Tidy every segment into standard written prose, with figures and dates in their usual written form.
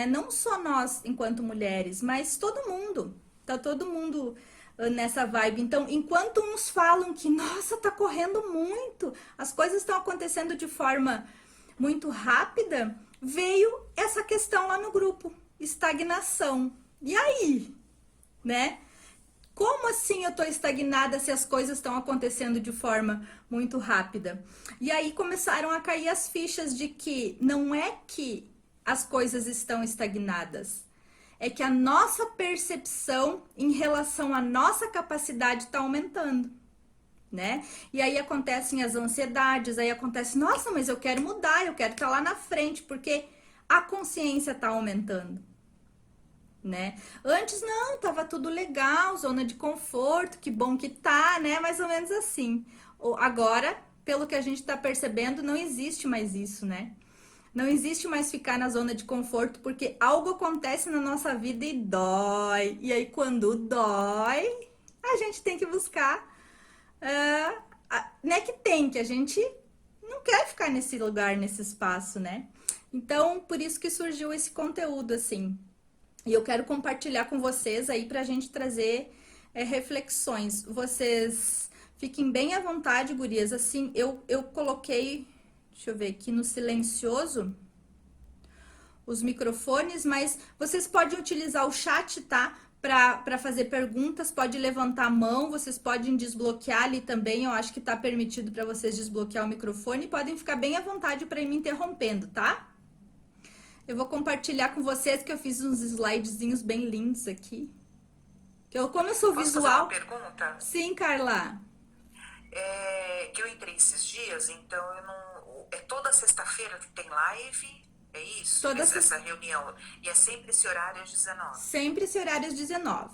né? Não só nós enquanto mulheres, mas todo mundo. Tá todo mundo nessa vibe. Então, enquanto uns falam que, nossa, tá correndo muito, as coisas estão acontecendo de forma muito rápida, veio essa questão lá no grupo, estagnação. E aí, né? Como assim eu tô estagnada se as coisas estão acontecendo de forma muito rápida? E aí começaram a cair as fichas de que não é que as coisas estão estagnadas, é que a nossa percepção em relação à nossa capacidade está aumentando, né? E aí acontecem as ansiedades, aí acontece, nossa, mas eu quero mudar, eu quero estar lá na frente, porque a consciência está aumentando, né? Antes não, tava tudo legal, zona de conforto, que bom que tá, né? Mais ou menos assim. Agora, pelo que a gente tá percebendo, não existe mais isso, né? Não existe mais ficar na zona de conforto, porque algo acontece na nossa vida e dói. E aí, quando dói, a gente tem que buscar, né? Que tem, que a gente não quer ficar nesse lugar, nesse espaço, né? Então, por isso que surgiu esse conteúdo, assim. E eu quero compartilhar com vocês aí pra gente trazer reflexões. Vocês fiquem bem à vontade, gurias. Assim, eu coloquei, deixa eu ver aqui no silencioso, os microfones, mas vocês podem utilizar o chat, tá? Para fazer perguntas, pode levantar a mão, vocês podem desbloquear ali também. Eu acho que tá permitido para vocês desbloquear o microfone. Podem ficar bem à vontade para ir me interrompendo, tá? Eu vou compartilhar com vocês que eu fiz uns slidezinhos bem lindos aqui. Como eu sou Posso fazer uma visual. pergunta? Sim, Carla. Que eu entrei esses dias, então eu não. É toda sexta-feira que tem live? É isso? Toda Essa reunião. E é sempre esse horário às 19. Sempre esse horário às 19.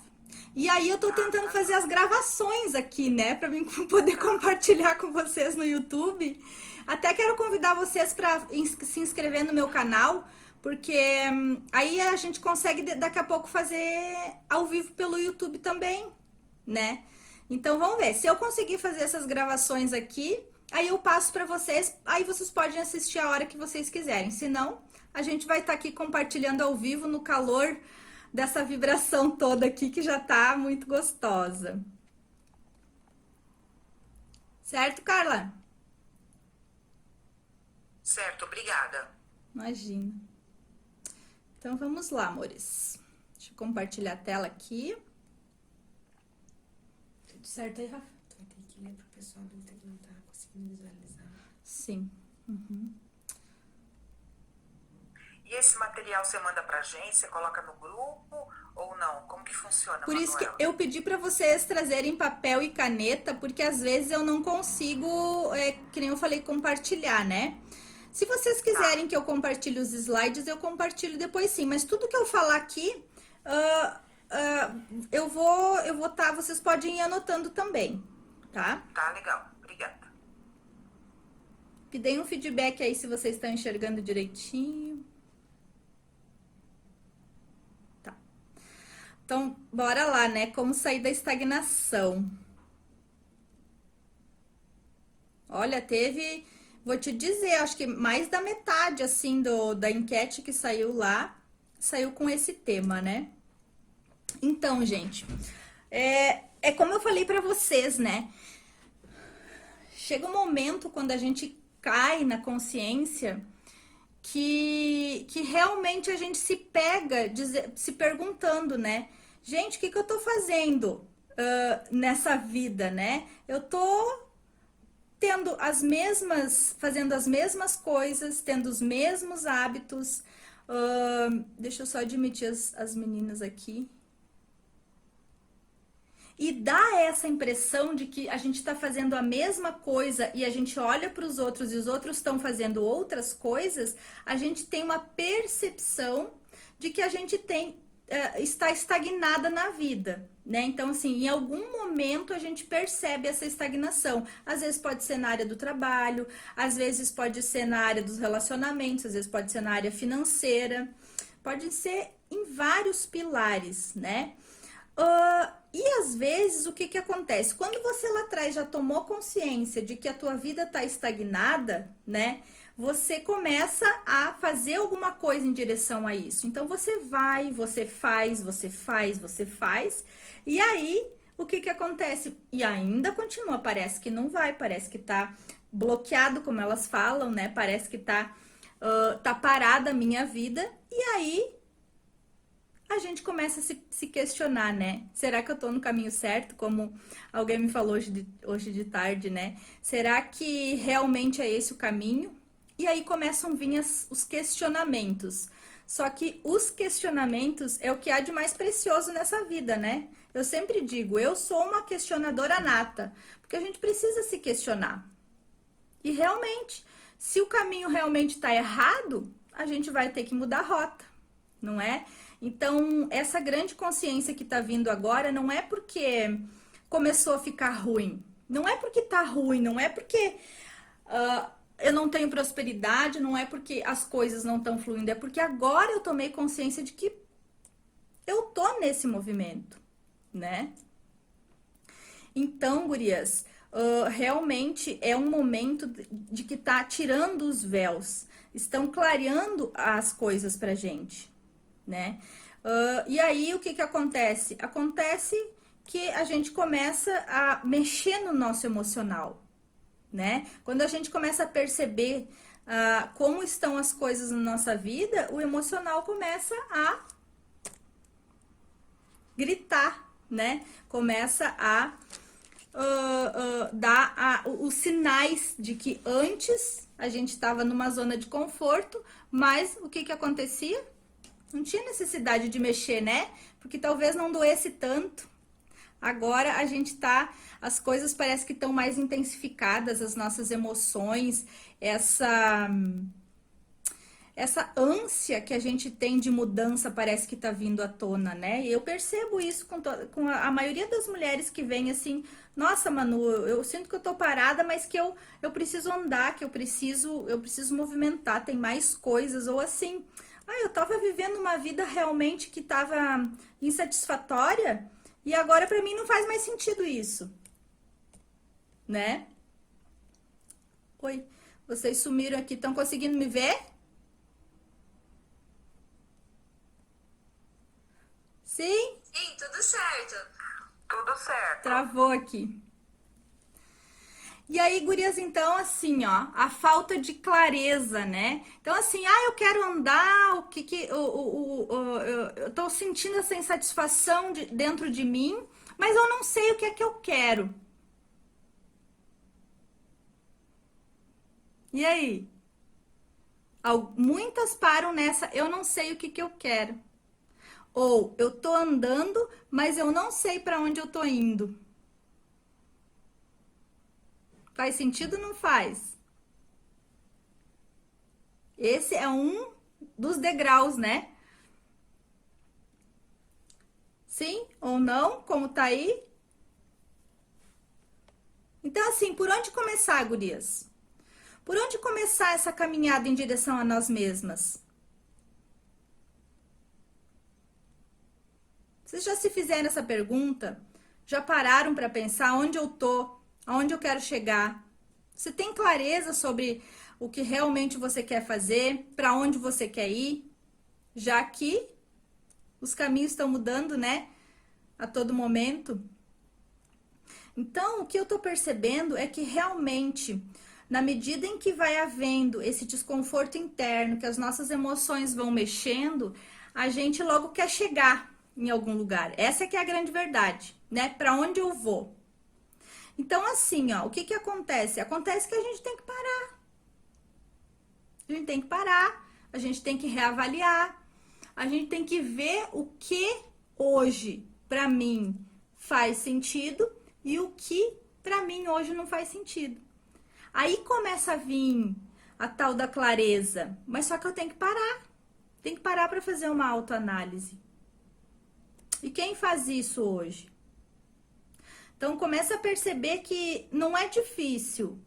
E aí eu tô tentando Tá. fazer as gravações aqui, né, para mim poder compartilhar com vocês no YouTube. Até quero convidar vocês para se inscrever no meu canal, porque aí a gente consegue daqui a pouco fazer ao vivo pelo YouTube também, né? Então vamos ver. Se eu conseguir fazer essas gravações aqui, aí eu passo para vocês, aí vocês podem assistir a hora que vocês quiserem. Se não, a gente vai estar aqui compartilhando ao vivo no calor dessa vibração toda aqui que já tá muito gostosa. Certo, Carla? Certo, obrigada. Imagina. Então vamos lá, amores. Deixa eu compartilhar a tela aqui. Tudo certo aí, Rafa? Tu vai ter que ler pro pessoal do que não tá conseguindo visualizar. Sim. Uhum. E esse material você manda pra gente, você coloca no grupo ou não? Como que funciona, Por isso que Manuela? eu pedi para vocês trazerem papel e caneta, porque às vezes eu não consigo, que nem eu falei, compartilhar, né? Se vocês quiserem que eu compartilhe os slides, eu compartilho depois sim. Mas tudo que eu falar aqui, eu vou tá, vocês podem ir anotando também, tá? Tá, legal. Obrigada. Me deem um feedback aí se vocês estão enxergando direitinho. Tá. Então, bora lá, né? Como sair da estagnação. Olha, teve, vou te dizer, acho que mais da metade, assim, da enquete que saiu lá, saiu com esse tema, né? Então, gente, é como eu falei pra vocês, né? Chega um momento quando a gente cai na consciência que realmente a gente se pega se perguntando, né? Gente, o que eu tô fazendo nessa vida, né? Eu tô tendo fazendo as mesmas coisas, tendo os mesmos hábitos. Deixa eu só admitir as meninas aqui. E dá essa impressão de que a gente está fazendo a mesma coisa e a gente olha para os outros e os outros estão fazendo outras coisas, a gente tem uma percepção de que a gente está estagnada na vida, né? Então, assim, em algum momento a gente percebe essa estagnação. Às vezes pode ser na área do trabalho, às vezes pode ser na área dos relacionamentos, às vezes pode ser na área financeira, pode ser em vários pilares, né? E às vezes, o que que acontece? Quando você lá atrás já tomou consciência de que a tua vida tá estagnada, né? Você começa a fazer alguma coisa em direção a isso. Então, você vai, você faz, você faz, você faz. E aí, o que que acontece? E ainda continua, parece que não vai, parece que tá bloqueado, como elas falam, né? Parece que tá parada a minha vida. E aí, a gente começa a se questionar, né? Será que eu tô no caminho certo? Como alguém me falou hoje de tarde, né? Será que realmente é esse o caminho? E aí começam a vir os questionamentos. Só que os questionamentos é o que há de mais precioso nessa vida, né? Eu sempre digo, eu sou uma questionadora nata, porque a gente precisa se questionar. E realmente, se o caminho realmente está errado, a gente vai ter que mudar a rota, não é? Então, essa grande consciência que está vindo agora não é porque começou a ficar ruim, não é porque tá ruim, não é porque eu não tenho prosperidade, não é porque as coisas não estão fluindo, é porque agora eu tomei consciência de que eu tô nesse movimento, né? Então, gurias, realmente é um momento de que tá tirando os véus, estão clareando as coisas pra gente, né? E aí, o que que acontece? Acontece que a gente começa a mexer no nosso emocional, né? Quando a gente começa a perceber como estão as coisas na nossa vida, o emocional começa a gritar, né? Começa a dar os sinais de que antes a gente estava numa zona de conforto, mas o que que acontecia? Não tinha necessidade de mexer, né? Porque talvez não doesse tanto. Agora a gente as coisas parece que estão mais intensificadas, as nossas emoções, essa ânsia que a gente tem de mudança parece que tá vindo à tona, né? E eu percebo isso com a maioria das mulheres que vêm assim, nossa, Manu, eu sinto que eu tô parada, mas que eu preciso andar, que eu preciso movimentar, tem mais coisas, ou assim, eu tava vivendo uma vida realmente que tava insatisfatória, e agora pra mim não faz mais sentido isso, né? Oi, vocês sumiram aqui, estão conseguindo me ver? Sim? Sim, tudo certo. Tudo certo. Travou aqui. E aí, gurias, então, assim, ó, a falta de clareza, né? Então, assim, eu quero andar, eu tô sentindo essa insatisfação dentro de mim, mas eu não sei o que é que eu quero. E aí? Muitas param nessa, eu não sei o que eu quero. Ou eu tô andando, mas eu não sei para onde eu tô indo. Faz sentido ou não faz? Esse é um dos degraus, né? Sim ou não? Como tá aí? Então, assim, por onde começar, gurias? Por onde começar essa caminhada em direção a nós mesmas? Vocês já se fizeram essa pergunta? Já pararam para pensar onde eu tô? Aonde eu quero chegar? Você tem clareza sobre o que realmente você quer fazer? Para onde você quer ir? Já que os caminhos estão mudando, né? A todo momento. Então, o que eu tô percebendo é que realmente, na medida em que vai havendo esse desconforto interno, que as nossas emoções vão mexendo, a gente logo quer chegar em algum lugar. Essa que é a grande verdade, né? Para onde eu vou? Então, assim, ó, o que que acontece? Acontece que a gente tem que parar. A gente tem que parar, a gente tem que reavaliar, a gente tem que ver o que hoje, para mim, faz sentido e o que, para mim, hoje não faz sentido. Aí começa a vir a tal da clareza, mas só que eu tenho que parar. Tem que parar para fazer uma autoanálise. E quem faz isso hoje? Então, começa a perceber que não é difícil.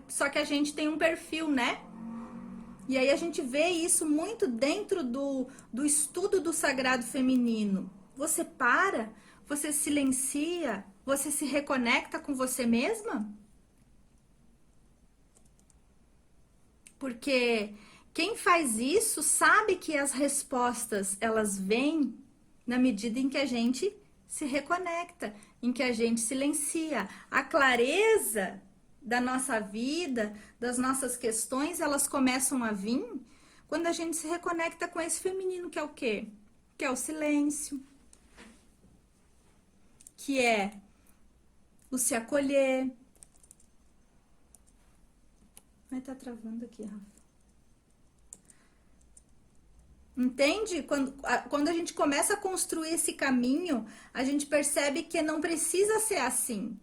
Só que a gente tem um perfil, né? E aí a gente vê isso muito dentro do estudo do sagrado feminino. Você para, você silencia, você se reconecta com você mesma? Porque quem faz isso sabe que as respostas, elas vêm na medida em que a gente se reconecta, em que a gente silencia. A clareza da nossa vida, das nossas questões, elas começam a vir quando a gente se reconecta com esse feminino, que é o quê? Que é o silêncio, que é o se acolher. Mas tá travando aqui, Rafa. Entende? Quando a gente começa a construir esse caminho, a gente percebe que não precisa ser assim.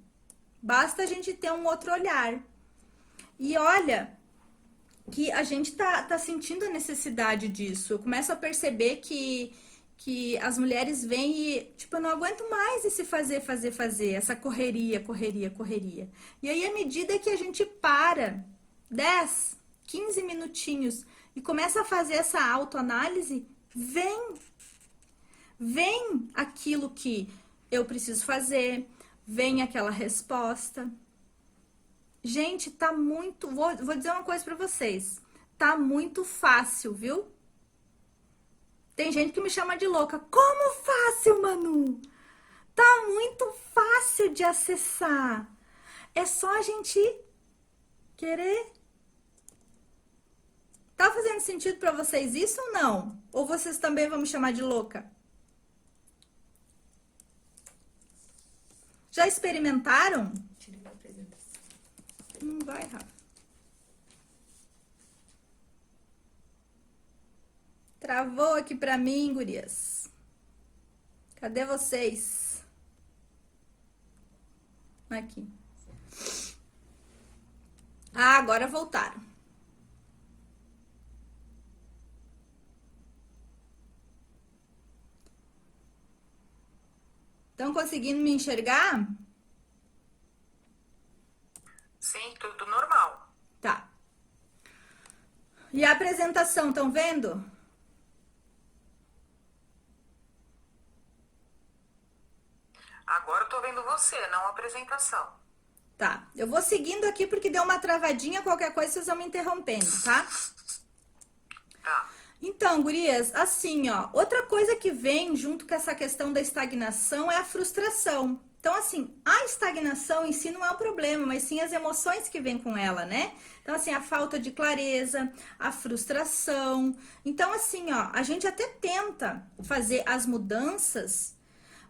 Basta a gente ter um outro olhar. E olha, que a gente tá sentindo a necessidade disso. Eu começo a perceber que as mulheres vêm e, tipo, eu não aguento mais esse fazer, essa correria. E aí, à medida que a gente para 10, 15 minutinhos e começa a fazer essa autoanálise, vem aquilo que eu preciso fazer, vem aquela resposta. Gente, tá muito... Vou dizer uma coisa pra vocês. Tá muito fácil, viu? Tem gente que me chama de louca. Como fácil, Manu? Tá muito fácil de acessar. É só a gente querer. Tá fazendo sentido pra vocês isso ou não? Ou vocês também vão me chamar de louca? Já experimentaram? Tira uma apresentação. Não vai, Rafa. Travou aqui pra mim, gurias. Cadê vocês? Aqui. Ah, agora voltaram. Estão conseguindo me enxergar? Sim, tudo normal. Tá. E a apresentação, estão vendo? Agora eu tô vendo você, não a apresentação. Tá. Eu vou seguindo aqui porque deu uma travadinha, qualquer coisa vocês vão me interrompendo, tá? Tá. Então, gurias, assim, ó, outra coisa que vem junto com essa questão da estagnação é a frustração. Então, assim, a estagnação em si não é o problema, mas sim as emoções que vêm com ela, né? Então, assim, a falta de clareza, a frustração. Então, assim, ó, a gente até tenta fazer as mudanças,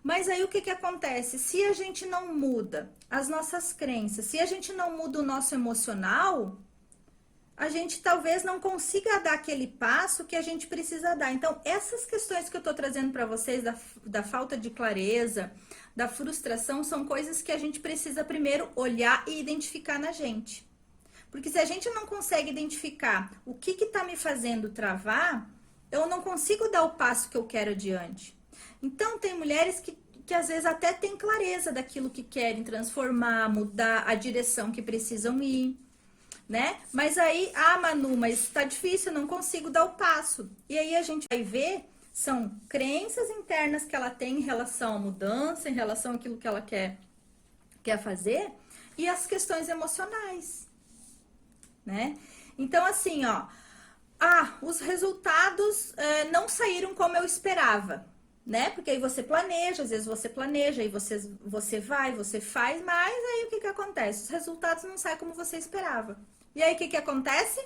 mas aí o que que acontece? Se a gente não muda as nossas crenças, se a gente não muda o nosso emocional, a gente talvez não consiga dar aquele passo que a gente precisa dar. Então, essas questões que eu tô trazendo para vocês, da falta de clareza, da frustração, são coisas que a gente precisa primeiro olhar e identificar na gente. Porque se a gente não consegue identificar o que tá me fazendo travar, eu não consigo dar o passo que eu quero adiante. Então, tem mulheres que às vezes até têm clareza daquilo que querem transformar, mudar a direção que precisam ir, né? Mas aí, Manu, mas tá difícil, eu não consigo dar o passo. E aí a gente vai ver, são crenças internas que ela tem em relação à mudança, em relação àquilo que ela quer fazer, e as questões emocionais, né? Então, assim, ó, os resultados não saíram como eu esperava, né? Porque aí você planeja, às vezes você planeja, aí você vai, você faz, mas aí o que que acontece? Os resultados não saem como você esperava. E aí, o que que acontece?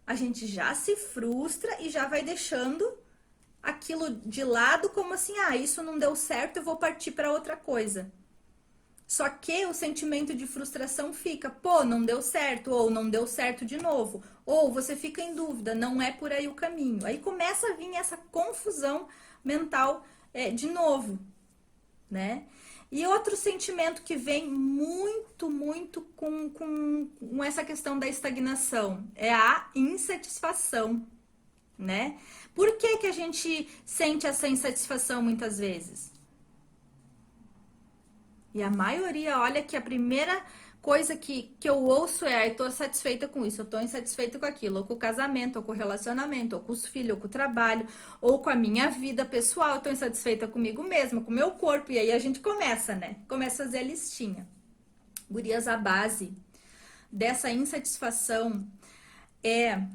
A gente já se frustra e já vai deixando aquilo de lado como assim, isso não deu certo, eu vou partir para outra coisa. Só que o sentimento de frustração fica, pô, não deu certo, ou não deu certo de novo. Ou você fica em dúvida, não é por aí o caminho. Aí começa a vir essa confusão mental de novo, né? E outro sentimento que vem muito, muito com essa questão da estagnação é a insatisfação, né? Por que que a gente sente essa insatisfação muitas vezes? E a maioria, olha que a primeira coisa que eu ouço é: eu tô satisfeita com isso, eu tô insatisfeita com aquilo, ou com o casamento, ou com o relacionamento, ou com os filhos, ou com o trabalho, ou com a minha vida pessoal, eu tô insatisfeita comigo mesma, com o meu corpo. E aí a gente começa, né? Começa a fazer a listinha. Gurias, a base dessa insatisfação é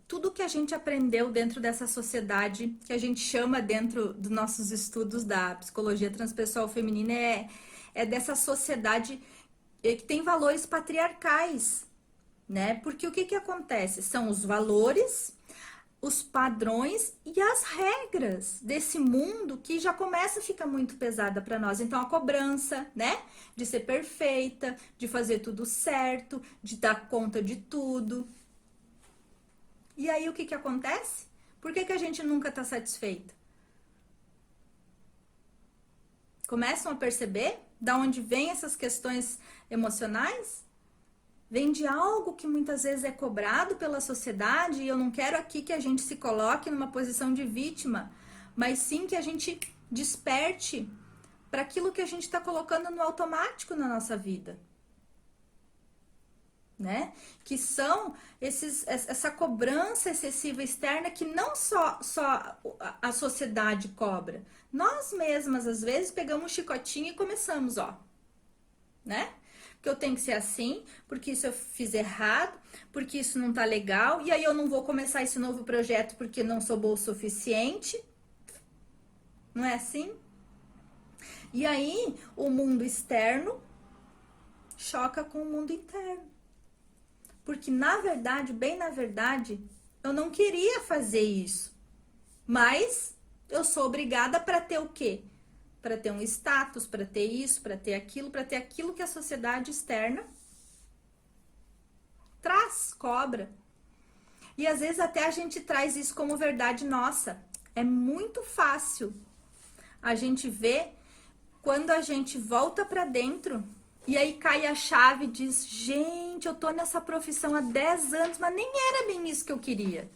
tudo que a gente aprendeu dentro dessa sociedade, que a gente chama dentro dos nossos estudos da psicologia transpessoal feminina, é dessa sociedade que tem valores patriarcais, né? Porque o que que acontece? São os valores, os padrões e as regras desse mundo que já começa a ficar muito pesada para nós. Então, a cobrança, né? De ser perfeita, de fazer tudo certo, de dar conta de tudo. E aí, o que que acontece? Por que que a gente nunca tá satisfeita? Começam a perceber da onde vêm essas questões emocionais? Vem de algo que muitas vezes é cobrado pela sociedade, e eu não quero aqui que a gente se coloque numa posição de vítima, mas sim que a gente desperte para aquilo que a gente está colocando no automático na nossa vida. Né? Que são essa cobrança excessiva externa que não só a sociedade cobra. Nós mesmas, às vezes, pegamos um chicotinho e começamos, ó, né? Porque eu tenho que ser assim, porque isso eu fiz errado, porque isso não tá legal, e aí eu não vou começar esse novo projeto porque não sou boa o suficiente. Não é assim? E aí, o mundo externo choca com o mundo interno. Porque, na verdade, bem na verdade, eu não queria fazer isso. Mas eu sou obrigada para ter o quê? Para ter um status, para ter isso, para ter aquilo que a sociedade externa traz, cobra. E às vezes até a gente traz isso como verdade nossa. É muito fácil a gente ver quando a gente volta para dentro. E aí cai a chave e diz: gente, eu tô nessa profissão há 10 anos, mas nem era bem isso que eu queria.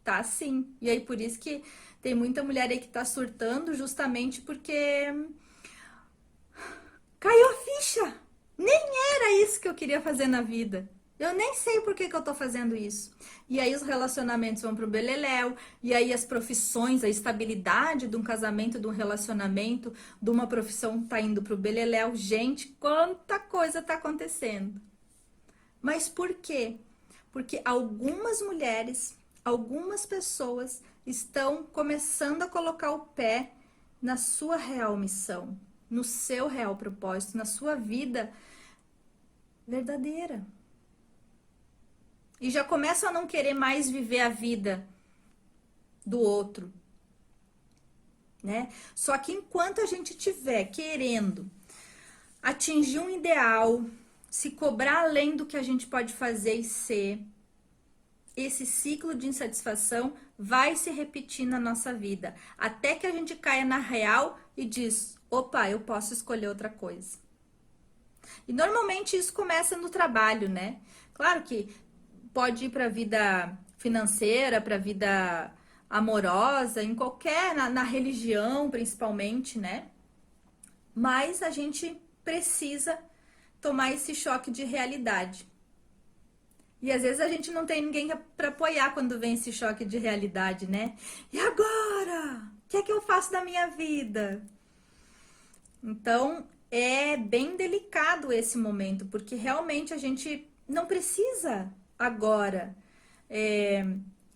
Tá sim. E aí por isso que tem muita mulher aí que tá surtando, justamente porque caiu a ficha. Nem era isso que eu queria fazer na vida. Eu nem sei por que eu tô fazendo isso. E aí os relacionamentos vão pro beleléu, e aí as profissões, a estabilidade de um casamento, de um relacionamento, de uma profissão tá indo pro beleléu. Gente, quanta coisa tá acontecendo. Mas por quê? Porque algumas mulheres, algumas pessoas estão começando a colocar o pé na sua real missão, no seu real propósito, na sua vida verdadeira. E já começam a não querer mais viver a vida do outro, né? Só que enquanto a gente tiver querendo atingir um ideal, se cobrar além do que a gente pode fazer e ser, esse ciclo de insatisfação vai se repetir na nossa vida, até que a gente caia na real e diz: opa, eu posso escolher outra coisa. E normalmente isso começa no trabalho, né? Claro que pode ir para a vida financeira, para a vida amorosa, em qualquer, na religião principalmente, né? Mas a gente precisa tomar esse choque de realidade. E às vezes a gente não tem ninguém para apoiar quando vem esse choque de realidade, né? E agora? O que é que eu faço da minha vida? Então, é bem delicado esse momento, porque realmente a gente não precisa agora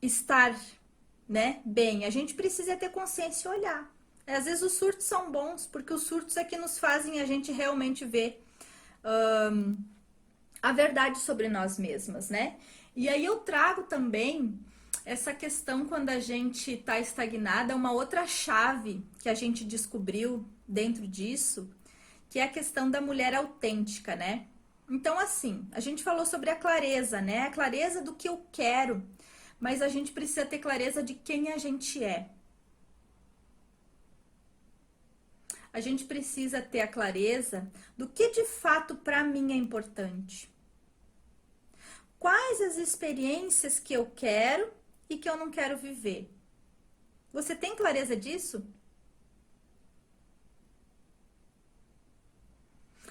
estar, né, bem. A gente precisa ter consciência e olhar. Às vezes os surtos são bons, porque os surtos é que nos fazem a gente realmente ver a verdade sobre nós mesmas, né? E aí eu trago também essa questão quando a gente tá estagnada, uma outra chave que a gente descobriu dentro disso, que é a questão da mulher autêntica, né? Então, assim, a gente falou sobre a clareza, né? A clareza do que eu quero, mas a gente precisa ter clareza de quem a gente é. A gente precisa ter a clareza do que de fato para mim é importante. Quais as experiências que eu quero e que eu não quero viver? Você tem clareza disso?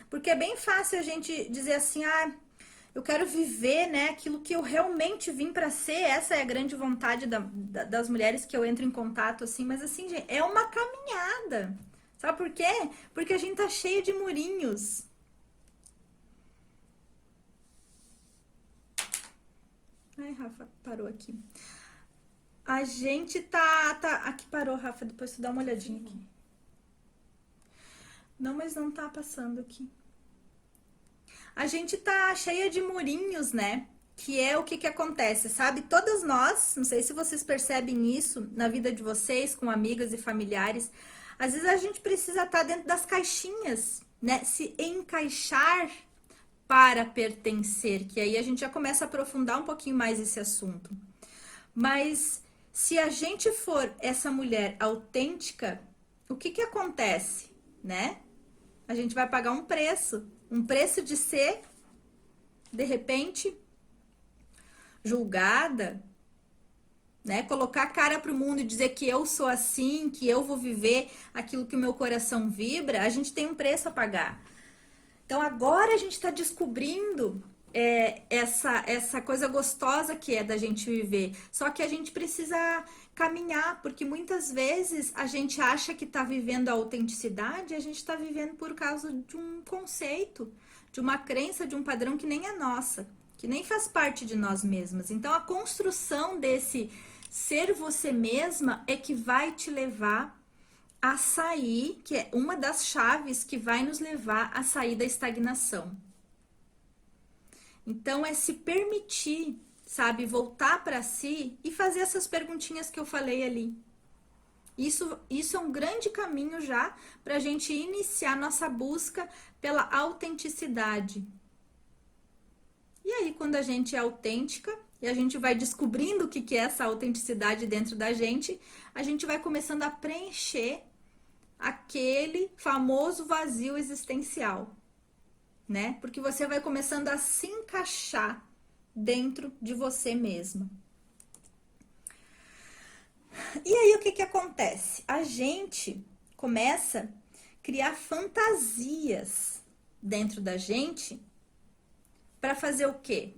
Porque é bem fácil a gente dizer assim, ah, eu quero viver, né, aquilo que eu realmente vim para ser. Essa é a grande vontade das mulheres que eu entro em contato, assim. Mas assim, gente, é uma caminhada. Sabe por quê? Porque a gente tá cheio de murinhos. Ai, Rafa, parou aqui. A gente tá... Aqui parou, Rafa, depois tu dá uma olhadinha aqui. Não, mas não tá passando aqui. A gente tá cheia de murinhos, né? Que é o que acontece, sabe? Todas nós, não sei se vocês percebem isso na vida de vocês, com amigas e familiares, às vezes a gente precisa estar dentro das caixinhas, né? Se encaixar para pertencer, que aí a gente já começa a aprofundar um pouquinho mais esse assunto. Mas se a gente for essa mulher autêntica, o que acontece, né? A gente vai pagar um preço de ser, de repente, julgada, né? Colocar a cara pro mundo e dizer que eu sou assim, que eu vou viver aquilo que o meu coração vibra, a gente tem um preço a pagar. Então agora a gente está descobrindo essa coisa gostosa que é da gente viver. Só que a gente precisa caminhar, porque muitas vezes a gente acha que está vivendo a autenticidade, e a gente está vivendo por causa de um conceito, de uma crença, de um padrão que nem é nossa, que nem faz parte de nós mesmas. Então a construção desse ser você mesma é que vai te levar a sair, que é uma das chaves que vai nos levar a sair da estagnação. Então é se permitir, sabe, voltar para si e fazer essas perguntinhas que eu falei ali. Isso é um grande caminho já para a gente iniciar nossa busca pela autenticidade. E aí, quando a gente é autêntica e a gente vai descobrindo o que é essa autenticidade dentro da gente, a gente vai começando a preencher aquele famoso vazio existencial, né? Porque você vai começando a se encaixar dentro de você mesma. E aí o que acontece? A gente começa a criar fantasias dentro da gente para fazer o quê?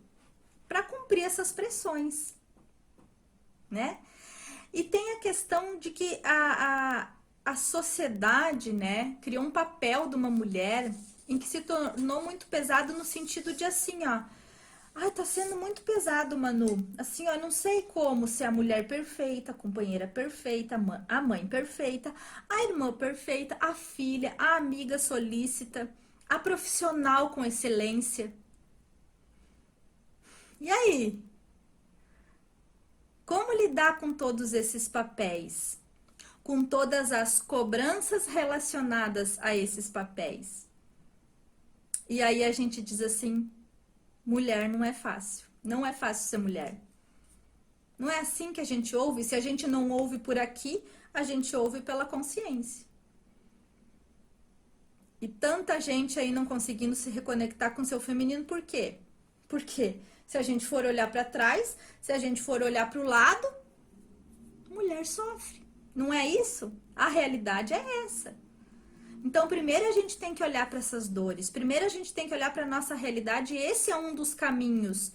Para cumprir essas pressões, né? E tem a questão de que a sociedade, né, criou um papel de uma mulher em que se tornou muito pesado no sentido de assim, ó, ai, tá sendo muito pesado, Manu. Assim, ó, não sei como ser a mulher perfeita, a companheira perfeita, a mãe perfeita, a irmã perfeita, a filha, a amiga solícita, a profissional com excelência. E aí? Como lidar com todos esses papéis? Com todas as cobranças relacionadas a esses papéis? E aí a gente diz assim, mulher não é fácil. Não é fácil ser mulher. Não é assim que a gente ouve. Se a gente não ouve por aqui, a gente ouve pela consciência. E tanta gente aí não conseguindo se reconectar com seu feminino, por quê? Porque se a gente for olhar para trás, se a gente for olhar para o lado, mulher sofre. Não é isso? A realidade é essa. Então, primeiro a gente tem que olhar para essas dores. Primeiro a gente tem que olhar para a nossa realidade. E esse é um dos caminhos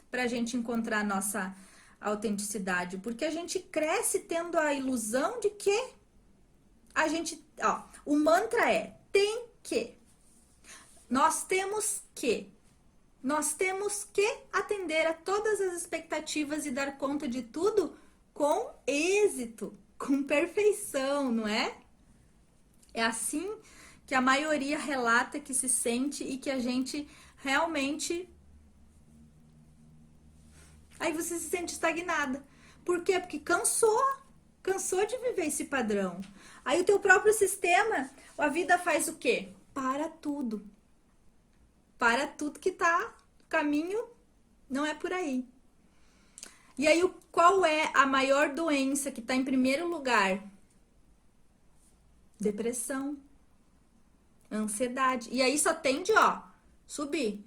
para a gente encontrar a nossa autenticidade. Porque a gente cresce tendo a ilusão de que a gente... Ó, o mantra é, tem que. Nós temos que. Nós temos que atender a todas as expectativas e dar conta de tudo com êxito, com perfeição, não é? É assim que a maioria relata que se sente e que a gente realmente... Aí você se sente estagnada. Por quê? Porque cansou de viver esse padrão. Aí o teu próprio sistema, a vida faz o quê? Para tudo. Para tudo que tá, o caminho não é por aí. E aí qual é a maior doença que tá em primeiro lugar? Depressão, ansiedade. E aí só tende, ó, subir,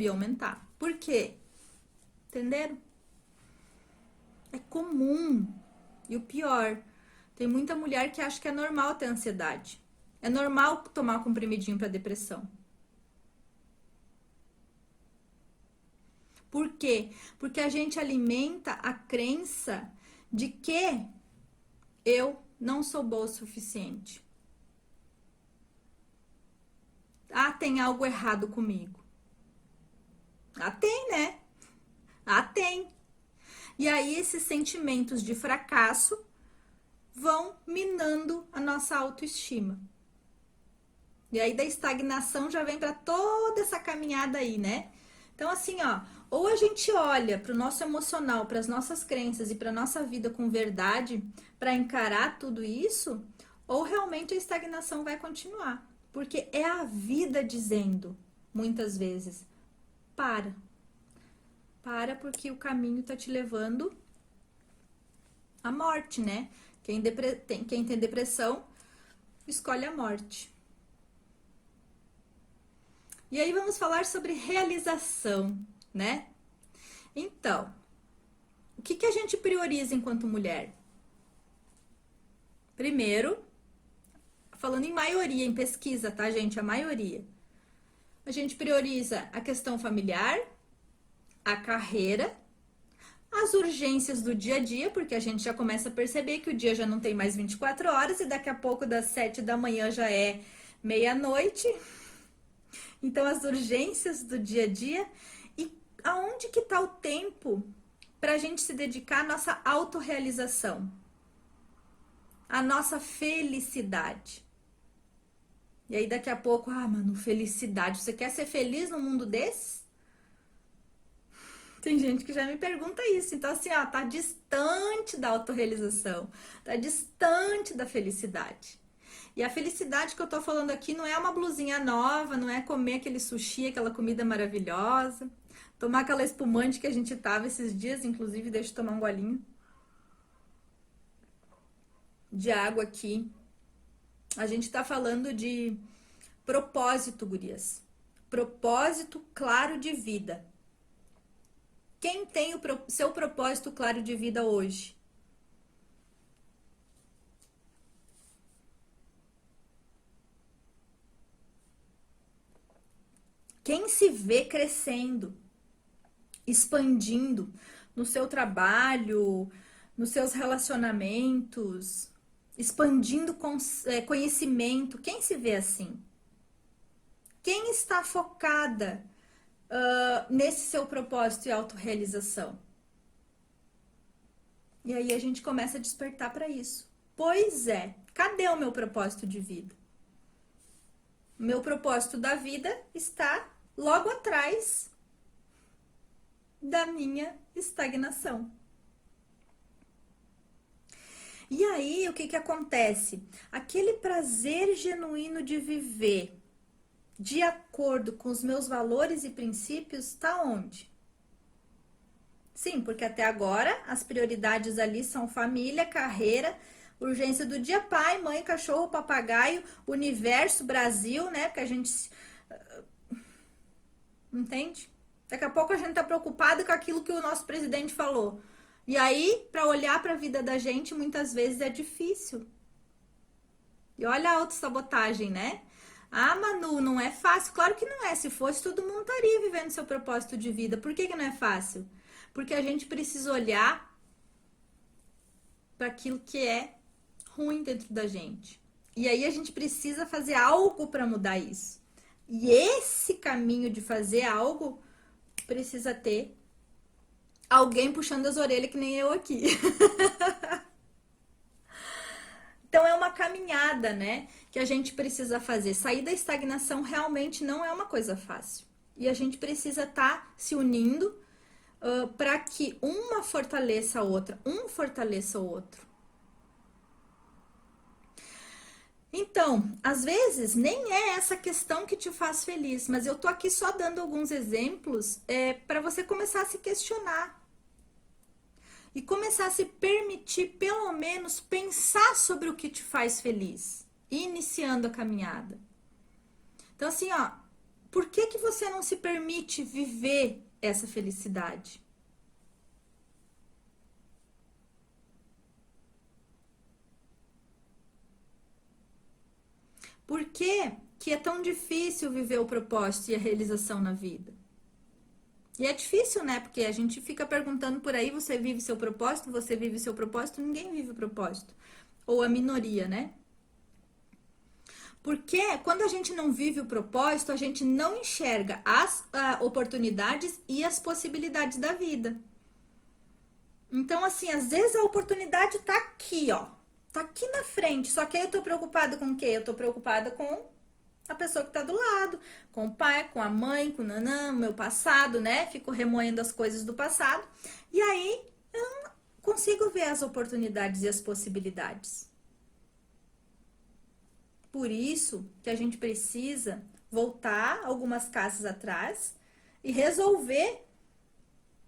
aumentar. Por quê? Entenderam? É comum. E o pior, tem muita mulher que acha que é normal ter ansiedade. É normal tomar comprimidinho para depressão. Por quê? Porque a gente alimenta a crença de que eu não sou boa o suficiente. Ah, tem algo errado comigo. Ah, tem, né? Ah, tem. E aí esses sentimentos de fracasso vão minando a nossa autoestima. E aí da estagnação já vem para toda essa caminhada aí, né? Então assim, ó, ou a gente olha para o nosso emocional, para as nossas crenças e para nossa vida com verdade, para encarar tudo isso, ou realmente a estagnação vai continuar, porque é a vida dizendo, muitas vezes, para. Para porque o caminho tá te levando à morte, né? Quem tem depressão escolhe a morte. E aí vamos falar sobre realização, né? Então, o que a gente prioriza enquanto mulher? Primeiro, falando em maioria, em pesquisa, tá, gente? A maioria. A gente prioriza a questão familiar, a carreira, as urgências do dia a dia, porque a gente já começa a perceber que o dia já não tem mais 24 horas e daqui a pouco das 7 da manhã já é meia-noite. Então, as urgências do dia a dia. E aonde que tá o tempo para a gente se dedicar à nossa autorrealização? A nossa felicidade. E aí daqui a pouco, mano, felicidade. Você quer ser feliz num mundo desse? Tem gente que já me pergunta isso. Então, assim, ó, tá distante da autorrealização. Tá distante da felicidade. E a felicidade que eu tô falando aqui não é uma blusinha nova, não é comer aquele sushi, aquela comida maravilhosa, tomar aquela espumante que a gente tava esses dias, inclusive, deixa eu tomar um golinho de água aqui. A gente tá falando de propósito, gurias. Propósito claro de vida. Quem tem o seu propósito claro de vida hoje? Quem se vê crescendo, expandindo no seu trabalho, nos seus relacionamentos, expandindo conhecimento, quem se vê assim? Quem está focada nesse seu propósito e autorrealização? E aí a gente começa a despertar para isso. Pois é, cadê o meu propósito de vida? O meu propósito da vida está logo atrás da minha estagnação. E aí, o que acontece? Aquele prazer genuíno de viver de acordo com os meus valores e princípios está onde? Sim, porque até agora as prioridades ali são família, carreira, urgência do dia, pai, mãe, cachorro, papagaio, universo, Brasil, né? Porque a gente entende? Daqui a pouco a gente tá preocupado com aquilo que o nosso presidente falou. E aí, para olhar para a vida da gente, muitas vezes é difícil. E olha a autossabotagem, né? Ah, Manu, não é fácil. Claro que não é. Se fosse, todo mundo estaria vivendo seu propósito de vida. Por que não é fácil? Porque a gente precisa olhar para aquilo que é ruim dentro da gente. E aí a gente precisa fazer algo para mudar isso. E esse caminho de fazer algo precisa ter alguém puxando as orelhas que nem eu aqui. Então é uma caminhada, né, que a gente precisa fazer. Sair da estagnação realmente não é uma coisa fácil. E a gente precisa estar se unindo para que uma fortaleça a outra, um fortaleça o outro. Então, às vezes, nem é essa questão que te faz feliz, mas eu tô aqui só dando alguns exemplos para você começar a se questionar. E começar a se permitir, pelo menos, pensar sobre o que te faz feliz, iniciando a caminhada. Então, assim, ó, por que você não se permite viver essa felicidade? Por que que é tão difícil viver o propósito e a realização na vida? E é difícil, né? Porque a gente fica perguntando por aí, você vive seu propósito, você vive seu propósito, ninguém vive o propósito. Ou a minoria, né? Porque quando a gente não vive o propósito, a gente não enxerga as oportunidades e as possibilidades da vida. Então, assim, às vezes a oportunidade tá aqui, ó. Tá aqui na frente. Só que aí eu tô preocupada com o quê? Eu tô preocupada com a pessoa que tá do lado, com o pai, com a mãe, com o nanã, meu passado, né? Fico remoendo as coisas do passado. E aí eu não consigo ver as oportunidades e as possibilidades. Por isso que a gente precisa voltar algumas casas atrás e resolver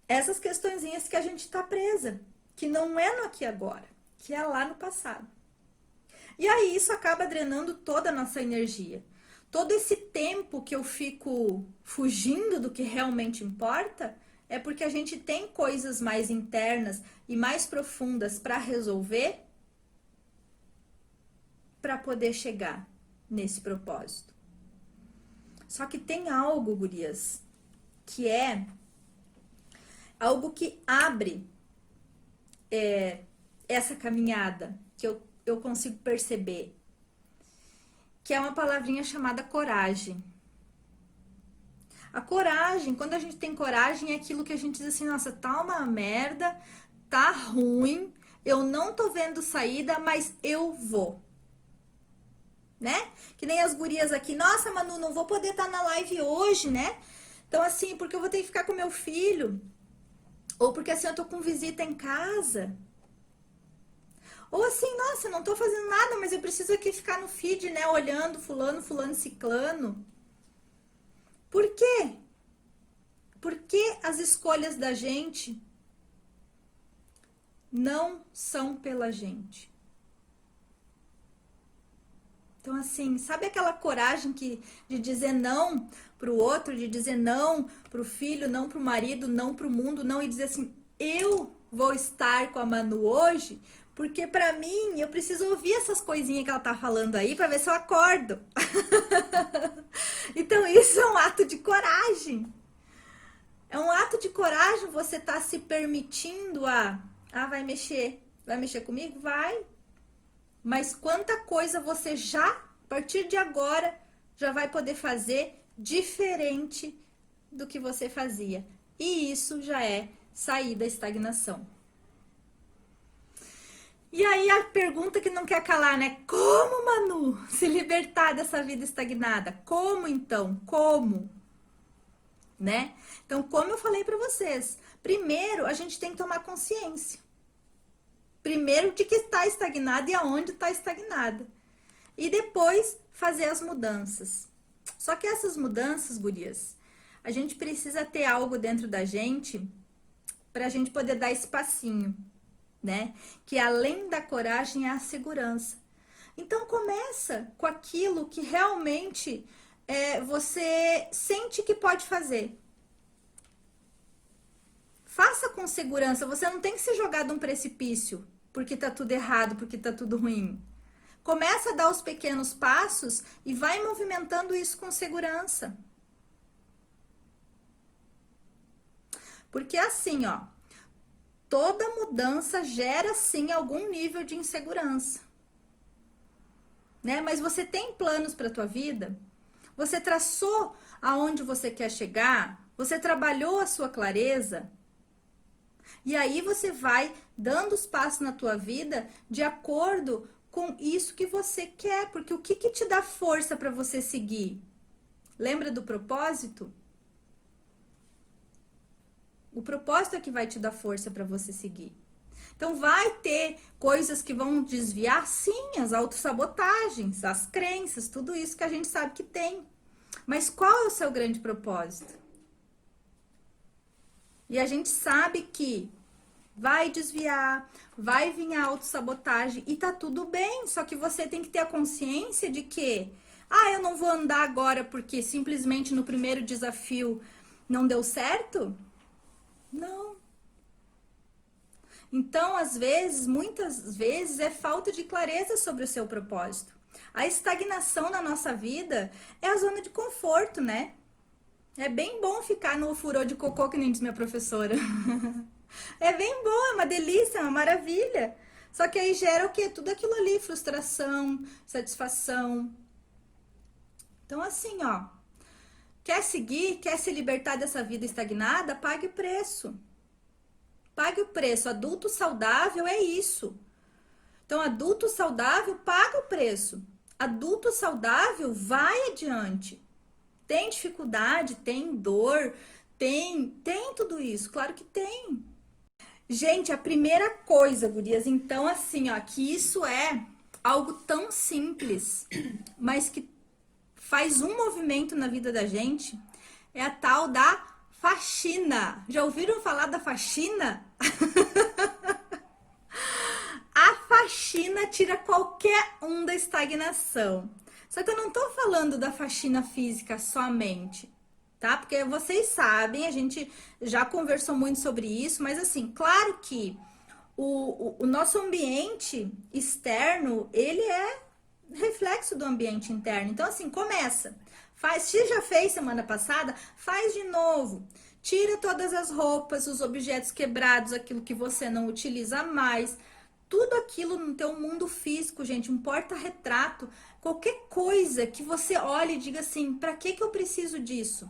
essas questõezinhas que a gente tá presa, que não é no aqui e agora, que é lá no passado. E aí isso acaba drenando toda a nossa energia. Todo esse tempo que eu fico fugindo do que realmente importa é porque a gente tem coisas mais internas e mais profundas para resolver para poder chegar nesse propósito. Só que tem algo, gurias, que é algo que abre essa caminhada, que eu consigo perceber, que é uma palavrinha chamada coragem. A coragem, quando a gente tem coragem, é aquilo que a gente diz assim, nossa, tá uma merda, tá ruim, eu não tô vendo saída, mas eu vou. Né? Que nem as gurias aqui, nossa, Manu, não vou poder estar na live hoje, né? Então, assim, porque eu vou ter que ficar com meu filho. Ou porque, assim, eu tô com visita em casa. Ou assim, nossa, eu não tô fazendo nada, mas eu preciso aqui ficar no feed, né? Olhando fulano, ciclano. Por quê? Porque as escolhas da gente não são pela gente. Então, assim, sabe aquela coragem de dizer não pro outro, de dizer não pro filho, não pro marido, não pro mundo, não, e dizer assim, eu vou estar com a Manu hoje, porque pra mim, eu preciso ouvir essas coisinhas que ela tá falando aí pra ver se eu acordo. Então, isso é um ato de coragem. É um ato de coragem você tá se permitindo vai mexer comigo? Vai. Mas quanta coisa você já, a partir de agora, já vai poder fazer diferente do que você fazia. E isso já é sair da estagnação. E aí a pergunta que não quer calar, né? Como, Manu, se libertar dessa vida estagnada? Como então? Como? Né? Então, como eu falei para vocês, primeiro a gente tem que tomar consciência. Primeiro de que está estagnada e aonde está estagnada. E depois fazer as mudanças. Só que essas mudanças, gurias, a gente precisa ter algo dentro da gente para a gente poder dar esse passinho, né? Que além da coragem é a segurança. Então começa com aquilo que realmente você sente que pode fazer. Faça com segurança, você não tem que se jogar de um precipício porque tá tudo errado, porque tá tudo ruim. Começa a dar os pequenos passos e vai movimentando isso com segurança. Porque assim, ó, toda mudança gera sim algum nível de insegurança. Né? Mas você tem planos para tua vida? Você traçou aonde você quer chegar? Você trabalhou a sua clareza? E aí você vai dando os passos na tua vida de acordo com isso que você quer, porque o que te dá força para você seguir? Lembra do propósito? O propósito é que vai te dar força para você seguir. Então vai ter coisas que vão desviar, sim, as autossabotagens, as crenças, tudo isso que a gente sabe que tem. Mas qual é o seu grande propósito? E a gente sabe que vai desviar, vai vir a autossabotagem e tá tudo bem, só que você tem que ter a consciência de que, eu não vou andar agora porque simplesmente no primeiro desafio não deu certo? Não. Então, às vezes, muitas vezes, é falta de clareza sobre o seu propósito. A estagnação na nossa vida é a zona de conforto, né? É bem bom ficar no furô de cocô, que nem diz minha professora. É bem bom, é uma delícia, é uma maravilha. Só que aí gera o quê? Tudo aquilo ali, frustração, satisfação. Então assim, ó, quer seguir, quer se libertar dessa vida estagnada, pague o preço. Pague o preço. Adulto saudável é isso. Então, adulto saudável paga o preço. Adulto saudável vai adiante. Tem dificuldade, tem dor, tem tudo isso, claro que tem. Gente, a primeira coisa, gurias, então assim, ó, que isso é algo tão simples, mas que faz um movimento na vida da gente, é a tal da faxina. Já ouviram falar da faxina? A faxina tira qualquer um da estagnação. Só que eu não tô falando da faxina física somente, tá? Porque vocês sabem, a gente já conversou muito sobre isso, mas assim, claro que o nosso ambiente externo, ele é reflexo do ambiente interno. Então, assim, começa. Faz, se já fez semana passada, faz de novo. Tira todas as roupas, os objetos quebrados, aquilo que você não utiliza mais. Tudo aquilo no teu mundo físico, gente, um porta-retrato, qualquer coisa que você olhe e diga assim, para que eu preciso disso?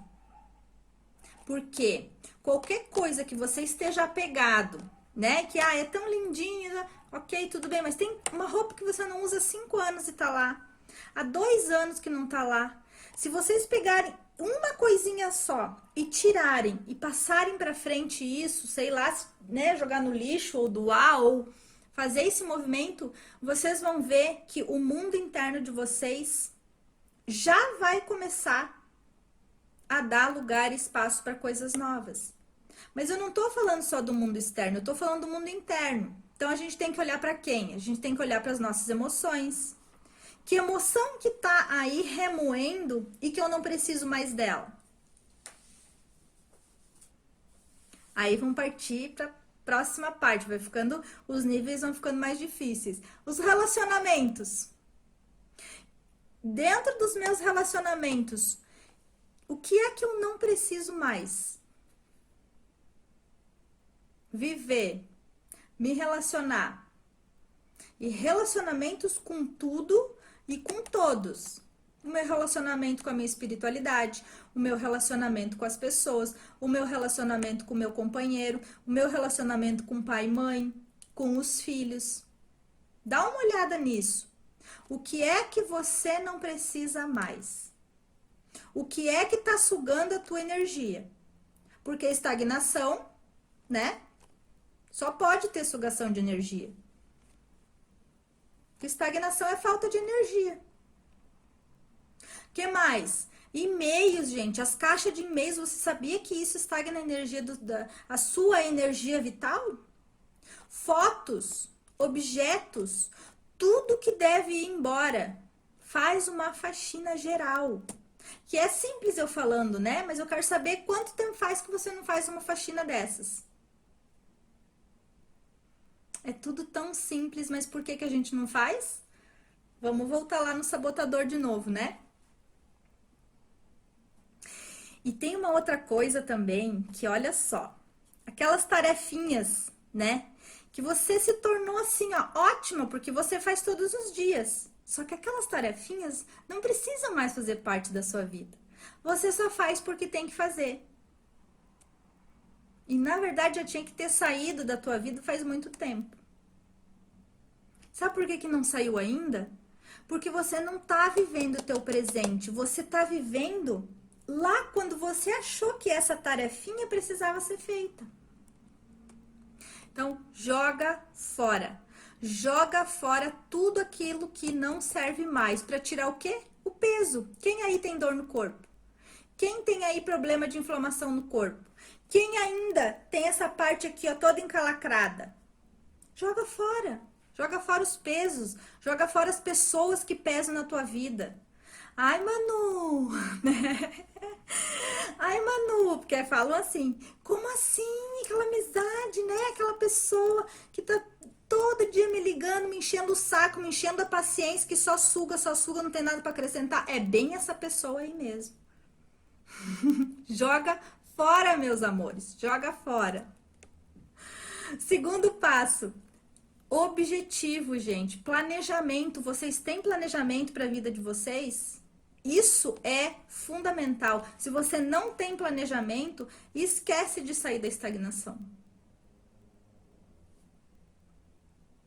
Porque qualquer coisa que você esteja apegado, né, que é tão lindinho, ok, tudo bem, mas tem uma roupa que você não usa há 5 anos e tá lá, há 2 anos que não tá lá. Se vocês pegarem uma coisinha só e tirarem e passarem para frente isso, sei lá, né, jogar no lixo ou doar ou fazer esse movimento, vocês vão ver que o mundo interno de vocês já vai começar a dar lugar e espaço para coisas novas. Mas eu não tô falando só do mundo externo, eu tô falando do mundo interno. Então a gente tem que olhar para quem? A gente tem que olhar para as nossas emoções. Que emoção que tá aí remoendo e que eu não preciso mais dela? Aí vamos partir para próxima parte, vai ficando, os níveis vão ficando mais difíceis. Os relacionamentos. Dentro dos meus relacionamentos, o que é que eu não preciso mais? Viver, me relacionar. E relacionamentos com tudo e com todos. O meu relacionamento com a minha espiritualidade, o meu relacionamento com as pessoas, o meu relacionamento com o meu companheiro, o meu relacionamento com pai e mãe, com os filhos. Dá uma olhada nisso. O que é que você não precisa mais? O que é que tá sugando a tua energia? Porque estagnação, né? Só pode ter sugação de energia. Estagnação é falta de energia. Que mais? E-mails, gente. As caixas de e-mails, você sabia que isso estagna a energia a sua energia vital? Fotos, objetos, tudo que deve ir embora. Faz uma faxina geral. Que é simples eu falando, né? Mas eu quero saber quanto tempo faz que você não faz uma faxina dessas. É tudo tão simples, mas por que a gente não faz? Vamos voltar lá no sabotador de novo, né? E tem uma outra coisa também, que olha só, aquelas tarefinhas, né? Que você se tornou assim, ó, ótima, porque você faz todos os dias. Só que aquelas tarefinhas não precisam mais fazer parte da sua vida. Você só faz porque tem que fazer. E na verdade já tinha que ter saído da tua vida faz muito tempo. Sabe por que não saiu ainda? Porque você não tá vivendo o teu presente, você tá vivendo lá quando você achou que essa tarefinha precisava ser feita. Então, joga fora. Joga fora tudo aquilo que não serve mais para tirar o quê? O peso. Quem aí tem dor no corpo? Quem tem aí problema de inflamação no corpo? Quem ainda tem essa parte aqui, ó, toda encalacrada? Joga fora. Joga fora os pesos. Joga fora as pessoas que pesam na tua vida. Ai, Manu, né? Ai, Manu, porque falam assim, como assim? Aquela amizade, né? Aquela pessoa que tá todo dia me ligando, me enchendo o saco, me enchendo a paciência, que só suga, não tem nada para acrescentar. É bem essa pessoa aí mesmo. Joga fora, meus amores, joga fora. Segundo passo, objetivo, gente, planejamento. Vocês têm planejamento para a vida de vocês? Isso é fundamental. Se você não tem planejamento, esquece de sair da estagnação.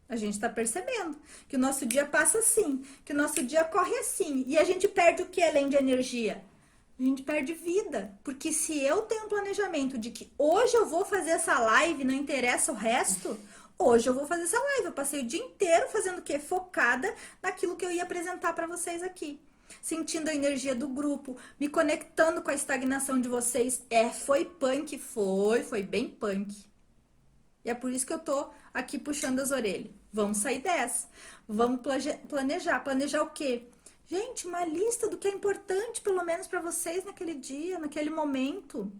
A gente está percebendo que o nosso dia passa assim, que o nosso dia corre assim. E a gente perde o que além de energia? A gente perde vida. Porque se eu tenho um planejamento de que hoje eu vou fazer essa live, não interessa o resto, hoje eu vou fazer essa live. Eu passei o dia inteiro fazendo o quê? Focada naquilo que eu ia apresentar para vocês aqui. Sentindo a energia do grupo, me conectando com a estagnação de vocês. foi punk, foi bem punk. E é por isso que eu tô aqui puxando as orelhas. Vamos sair dessa. Vamos planejar. Planejar o quê? Gente, uma lista do que é importante, pelo menos para vocês naquele dia, naquele momento,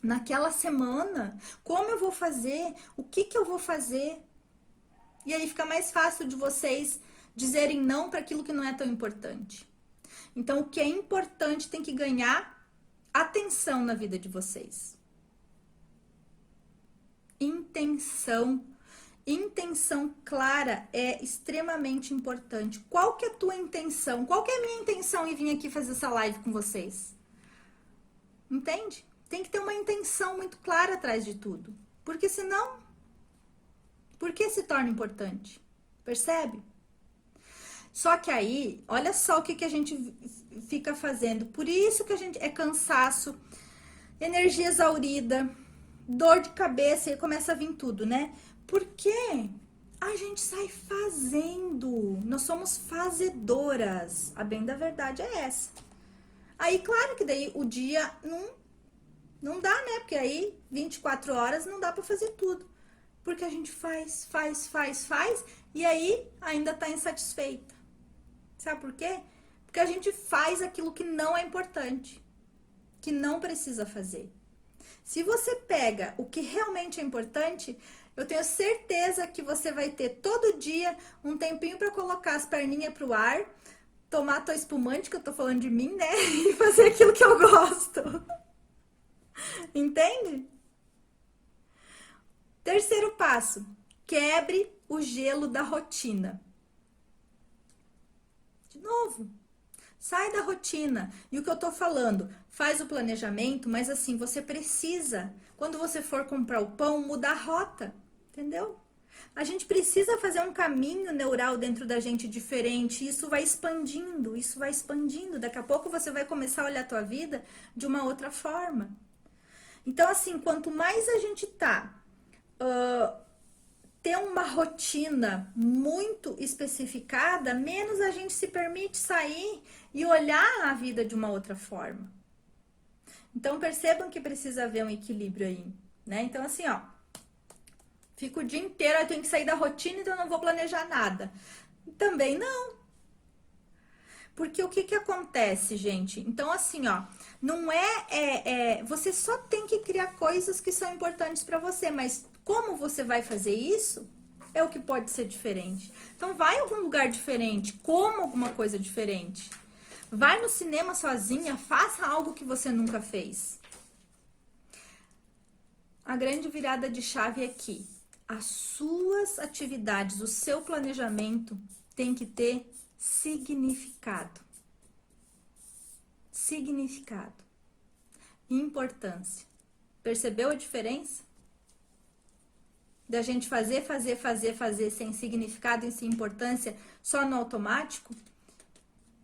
naquela semana. Como eu vou fazer? O que eu vou fazer? E aí fica mais fácil de vocês dizerem não para aquilo que não é tão importante. Então, o que é importante tem que ganhar atenção na vida de vocês. Intenção. Intenção clara é extremamente importante. Qual que é a tua intenção? Qual que é a minha intenção em vir aqui fazer essa live com vocês? Entende? Tem que ter uma intenção muito clara atrás de tudo. Porque senão, por que se torna importante? Percebe? Só que aí, olha só o que a gente fica fazendo. Por isso que a gente é cansaço, energia exaurida, dor de cabeça, e começa a vir tudo, né? Porque a gente sai fazendo. Nós somos fazedoras. A bem da verdade é essa. Aí, claro que daí o dia não dá, né? Porque aí 24 horas não dá pra fazer tudo. Porque a gente faz. E aí ainda tá insatisfeita. Sabe por quê? Porque a gente faz aquilo que não é importante. Que não precisa fazer. Se você pega o que realmente é importante, eu tenho certeza que você vai ter todo dia um tempinho para colocar as perninhas pro ar, tomar tua espumante, que eu tô falando de mim, né? E fazer aquilo que eu gosto. Entende? Terceiro passo, quebre o gelo da rotina. De novo, sai da rotina. E o que eu tô falando, faz o planejamento, mas assim, você precisa, quando você for comprar o pão, mudar a rota. Entendeu? A gente precisa fazer um caminho neural dentro da gente diferente. Isso vai expandindo. Daqui a pouco você vai começar a olhar a tua vida de uma outra forma. Então, assim, quanto mais a gente ter uma rotina muito especificada, menos a gente se permite sair e olhar a vida de uma outra forma. Então, percebam que precisa haver um equilíbrio aí, né? Então, assim, ó. Fico o dia inteiro, eu tenho que sair da rotina, então eu não vou planejar nada. Também não. Porque o que acontece, gente? Então, assim, ó, não você só tem que criar coisas que são importantes para você, mas como você vai fazer isso é o que pode ser diferente. Então, vai em algum lugar diferente, coma alguma coisa diferente. Vai no cinema sozinha, faça algo que você nunca fez. A grande virada de chave é aqui. As suas atividades, o seu planejamento tem que ter significado. Significado. Importância. Percebeu a diferença? Da gente fazer sem significado e sem importância, só no automático?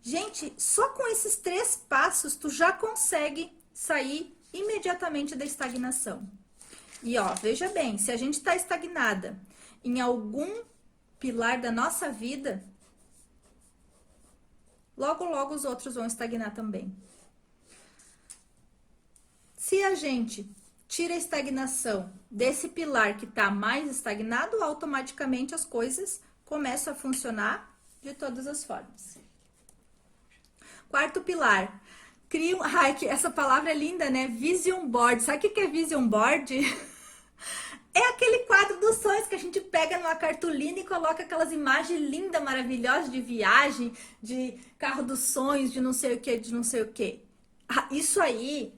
Gente, só com esses 3 passos tu já consegue sair imediatamente da estagnação. E ó, veja bem, se a gente está estagnada em algum pilar da nossa vida, logo, logo os outros vão estagnar também. Se a gente tira a estagnação desse pilar que está mais estagnado, automaticamente as coisas começam a funcionar de todas as formas. Quarto pilar. Ai, essa palavra é linda, né? Vision board. Sabe o que é vision board? É aquele quadro do dos sonhos que a gente pega numa cartolina e coloca aquelas imagens lindas, maravilhosas de viagem, de carro dos sonhos, de não sei o que, de não sei o que. Isso aí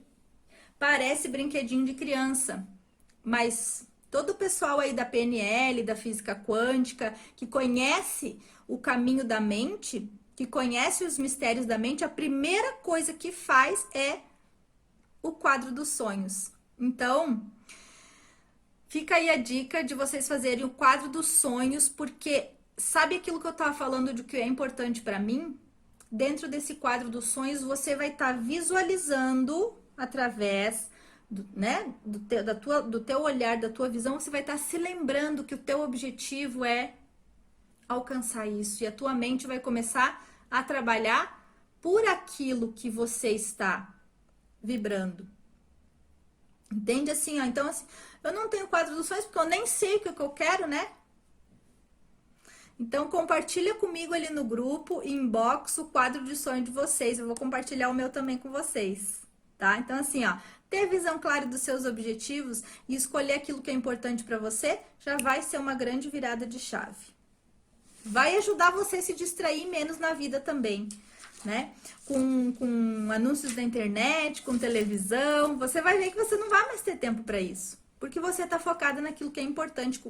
parece brinquedinho de criança, mas todo o pessoal aí da PNL, da física quântica, que conhece o caminho da mente, que conhece os mistérios da mente, a primeira coisa que faz é o quadro dos sonhos. Então, fica aí a dica de vocês fazerem o quadro dos sonhos, porque sabe aquilo que eu tava falando de que é importante para mim? Dentro desse quadro dos sonhos, você vai estar visualizando através do teu olhar, da tua visão, você vai estar se lembrando que o teu objetivo é alcançar isso. E a tua mente vai começar a trabalhar por aquilo que você está vibrando. Entende assim, ó? Então, assim, eu não tenho quadro dos sonhos porque eu nem sei o que eu quero, né? Então, compartilha comigo ali no grupo, inbox, o quadro de sonho de vocês. Eu vou compartilhar o meu também com vocês, tá? Então, assim, ó, ter visão clara dos seus objetivos e escolher aquilo que é importante para você já vai ser uma grande virada de chave. Vai ajudar você a se distrair menos na vida também, né? Com anúncios da internet, com televisão, você vai ver que você não vai mais ter tempo para isso. Porque você tá focada naquilo que é importante,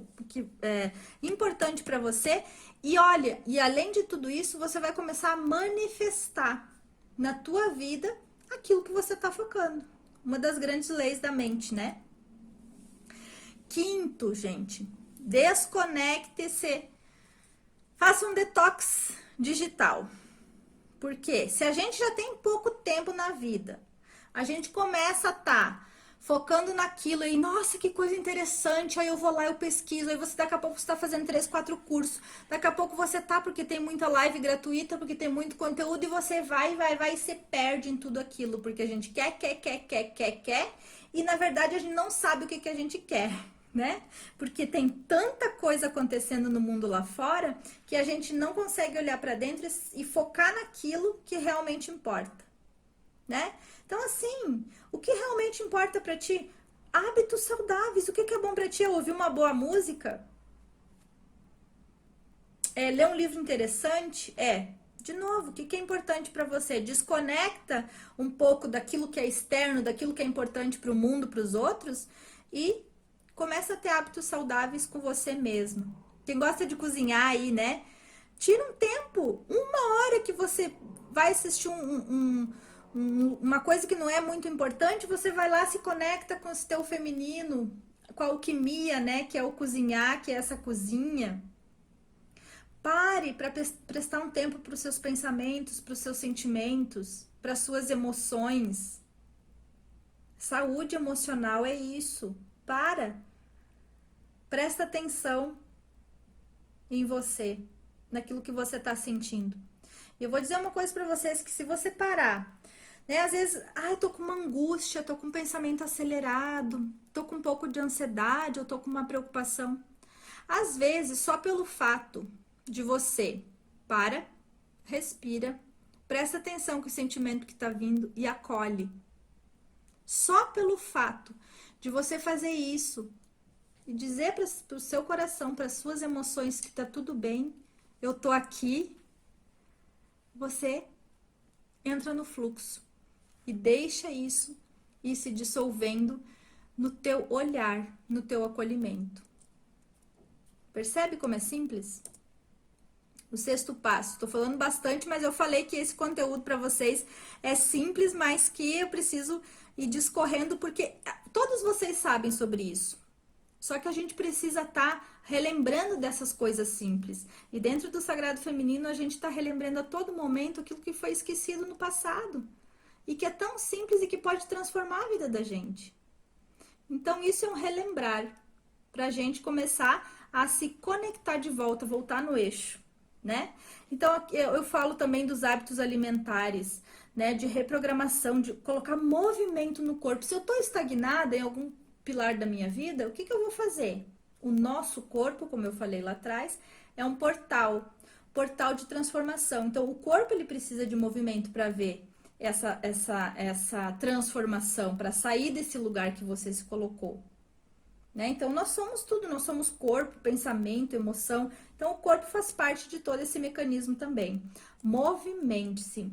para você. E olha, e além de tudo isso, você vai começar a manifestar na tua vida aquilo que você tá focando. Uma das grandes leis da mente, né? Quinto, gente, desconecte-se. Faça um detox digital. Porque se a gente já tem pouco tempo na vida, a gente começa a estar focando naquilo e, nossa, que coisa interessante, aí eu vou lá, eu pesquiso, aí daqui a pouco você tá fazendo 3, 4 cursos, daqui a pouco você tá, porque tem muita live gratuita, porque tem muito conteúdo, e você vai e se perde em tudo aquilo, porque a gente quer, e na verdade a gente não sabe o que a gente quer, né? Porque tem tanta coisa acontecendo no mundo lá fora, que a gente não consegue olhar para dentro e focar naquilo que realmente importa, né? Então, assim, o que realmente importa pra ti? Hábitos saudáveis. O que é bom pra ti? É ouvir uma boa música? É ler um livro interessante? De novo, o que é importante pra você? Desconecta um pouco daquilo que é externo, daquilo que é importante pro mundo, pros outros, e começa a ter hábitos saudáveis com você mesmo. Quem gosta de cozinhar aí, né? Tira um tempo, 1 hora que você vai assistir uma coisa que não é muito importante, você vai lá, se conecta com o teu feminino, com a alquimia, né? Que é o cozinhar, que é essa cozinha. Pare para prestar um tempo para os seus pensamentos, para os seus sentimentos, para as suas emoções. Saúde emocional é isso. Presta atenção em você, naquilo que você está sentindo. E eu vou dizer uma coisa para vocês, que se você parar, né, às vezes, eu tô com uma angústia, tô com um pensamento acelerado, tô com um pouco de ansiedade, eu tô com uma preocupação. Às vezes, só pelo fato de você respira, presta atenção com o sentimento que tá vindo e acolhe. Só pelo fato de você fazer isso e dizer para o seu coração, para as suas emoções que tá tudo bem, eu tô aqui, você entra no fluxo e deixa isso ir se dissolvendo no teu olhar, no teu acolhimento. Percebe como é simples? O 6º passo. Tô falando bastante, mas eu falei que esse conteúdo para vocês é simples, mas que eu preciso ir discorrendo, porque todos vocês sabem sobre isso. Só que a gente precisa estar relembrando dessas coisas simples. E dentro do Sagrado Feminino, a gente está relembrando a todo momento aquilo que foi esquecido no passado. E que é tão simples e que pode transformar a vida da gente. Então, isso é um relembrar. Para a gente começar a se conectar de volta, voltar no eixo, né? Então, eu falo também dos hábitos alimentares, né? De reprogramação, de colocar movimento no corpo. Se eu estou estagnada em algum pilar da minha vida, o que eu vou fazer? O nosso corpo, como eu falei lá atrás, é um portal de transformação. Então, o corpo ele precisa de movimento para ver essa transformação, para sair desse lugar que você se colocou, né? Então, nós somos tudo, nós somos corpo, pensamento, emoção. Então, o corpo faz parte de todo esse mecanismo também. Movimente-se,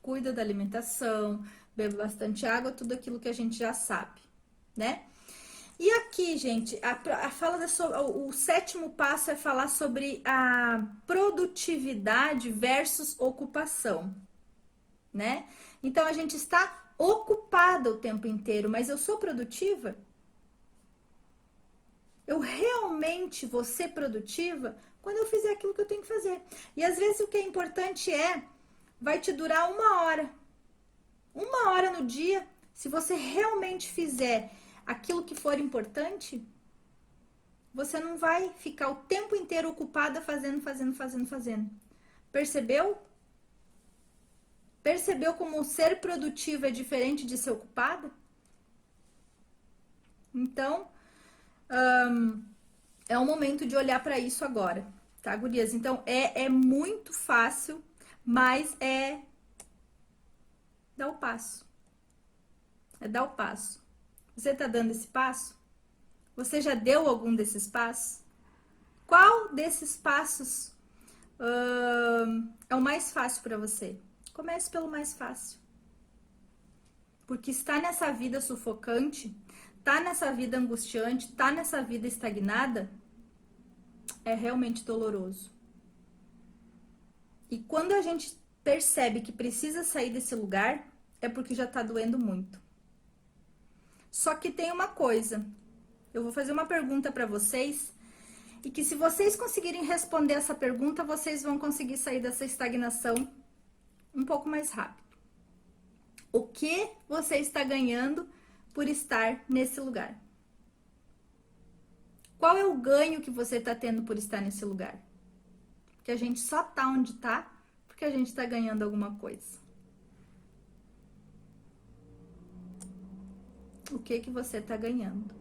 cuida da alimentação, bebe bastante água, tudo aquilo que a gente já sabe, né? E aqui, gente, o sétimo passo é falar sobre a produtividade versus ocupação, né? Então, a gente está ocupada o tempo inteiro, mas eu sou produtiva? Eu realmente vou ser produtiva quando eu fizer aquilo que eu tenho que fazer. E às vezes o que é importante vai te durar 1 hora. 1 hora no dia, se você realmente fizer aquilo que for importante, você não vai ficar o tempo inteiro ocupada fazendo. Percebeu? Percebeu como ser produtiva é diferente de ser ocupada? Então, é o momento de olhar para isso agora, tá, gurias? Então, é muito fácil, mas é dar o passo. É dar o passo. Você tá dando esse passo? Você já deu algum desses passos? Qual desses passos é o mais fácil para você? Comece pelo mais fácil. Porque estar nessa vida sufocante, tá nessa vida angustiante, tá nessa vida estagnada, é realmente doloroso. E quando a gente percebe que precisa sair desse lugar, é porque já tá doendo muito. Só que tem uma coisa, eu vou fazer uma pergunta para vocês, e que se vocês conseguirem responder essa pergunta, vocês vão conseguir sair dessa estagnação um pouco mais rápido. O que você está ganhando por estar nesse lugar? Qual é o ganho que você está tendo por estar nesse lugar? Porque a gente só tá onde tá porque a gente está ganhando alguma coisa. O que você está ganhando?